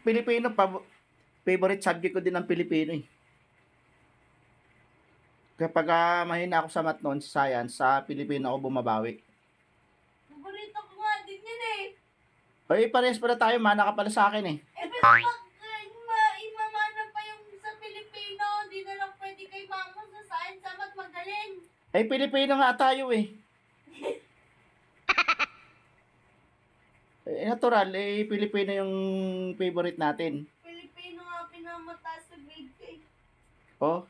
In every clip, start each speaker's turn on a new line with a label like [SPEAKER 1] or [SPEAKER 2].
[SPEAKER 1] Pilipino, favorite subject ko din ng Pilipino eh. Kapag mahina ako sa math noon, sa science, sa Pilipino ako bumabawi.
[SPEAKER 2] Paborito ko nga din yan eh.
[SPEAKER 1] Oy, parehas pala tayo, mana ka pala sa akin eh.
[SPEAKER 2] Eh, pero pag imamana pa yung sa Pilipino, di na lang pwede kay mama sa science sa mat magaling.
[SPEAKER 1] Ay, Pilipino nga tayo eh. Natural, Pilipino yung favorite natin.
[SPEAKER 2] Pilipino nga pinamataas sa grade ko eh.
[SPEAKER 1] Oh.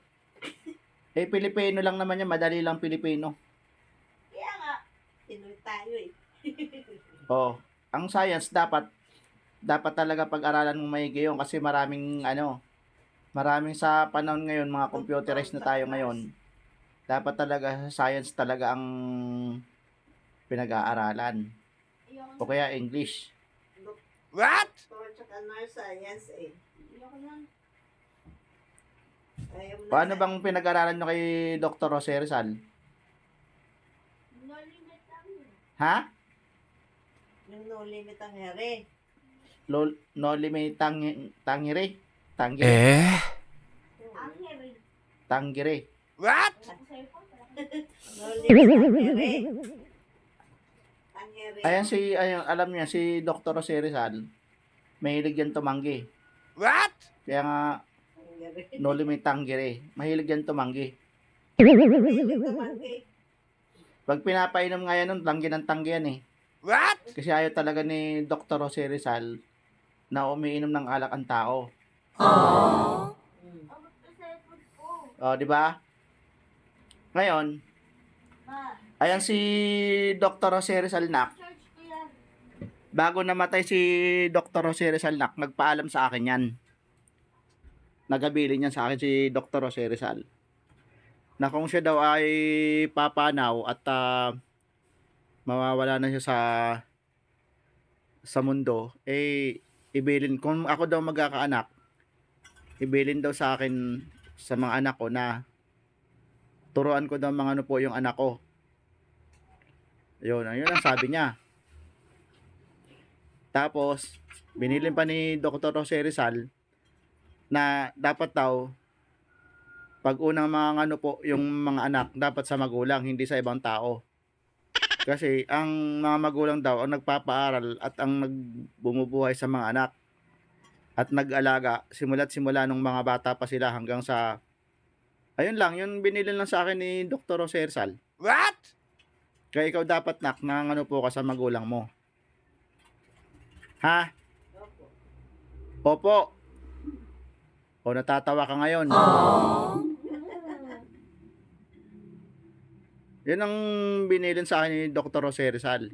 [SPEAKER 1] Pilipino lang naman yan, madali lang Pilipino.
[SPEAKER 2] Kaya nga, Pinoy tayo eh.
[SPEAKER 1] Oh. Ang science dapat talaga pag-aralan mong maigi yun kasi maraming sa panahon ngayon, mga computerized na tayo ngayon. Dapat talaga science talaga ang pinag-aaralan. O kaya English.
[SPEAKER 3] What?
[SPEAKER 2] Doktor tsaka nurse, science eh. Ayoko lang.
[SPEAKER 1] Paano bang pinag-aralan nyo kay Dr. Jose Rizal?
[SPEAKER 2] No limit ang
[SPEAKER 1] Ha?
[SPEAKER 2] Yung no limit ang here.
[SPEAKER 1] No limit tangire?
[SPEAKER 2] Ang here.
[SPEAKER 1] Tangire.
[SPEAKER 3] What?
[SPEAKER 2] No limit ang here. Ang here.
[SPEAKER 1] Ayan, alam niya, si Dr. Jose Rizal, mahilig yan tumanggi.
[SPEAKER 3] What?
[SPEAKER 1] Kaya nga, no limit tangire. Mahilig yan tumanggi. Pag pinapainom nga yan nun, tanggi ng tanggi yan eh.
[SPEAKER 3] What?
[SPEAKER 1] Kasi ayaw talaga ni Dr. Jose Rizal na umiinom ng alak ang tao. Di ba? Ngayon, ayan si Dr. Jose Rizal nak. Bago namatay si Dr. Jose Rizal nak, nagpaalam sa akin yan. Nagabilin yan sa akin si Dr. Jose Rizal. Na kung siya daw ay papanaw at mawawala na siya sa mundo, ibilin, kung ako daw magkakaanak, ibilin daw sa akin sa mga anak ko na turuan ko daw mga ano po yung anak ko. Yun ang sabi niya. Tapos, binilin pa ni Dr. Jose Rizal na dapat daw pag unang mga ano po yung mga anak dapat sa magulang, hindi sa ibang tao. Kasi ang mga magulang daw ang nagpapaaral at ang nagbumubuhay sa mga anak at nag-alaga simula nung mga bata pa sila hanggang sa ayun lang, yun binili lang sa akin ni Dr. Jose Rizal.
[SPEAKER 3] What?
[SPEAKER 1] Kaya ikaw dapat nak ano po ka sa magulang mo. Ha? Opo. O natatawa ka ngayon. Yan ang binilin sa akin ni Dr. Jose Rizal.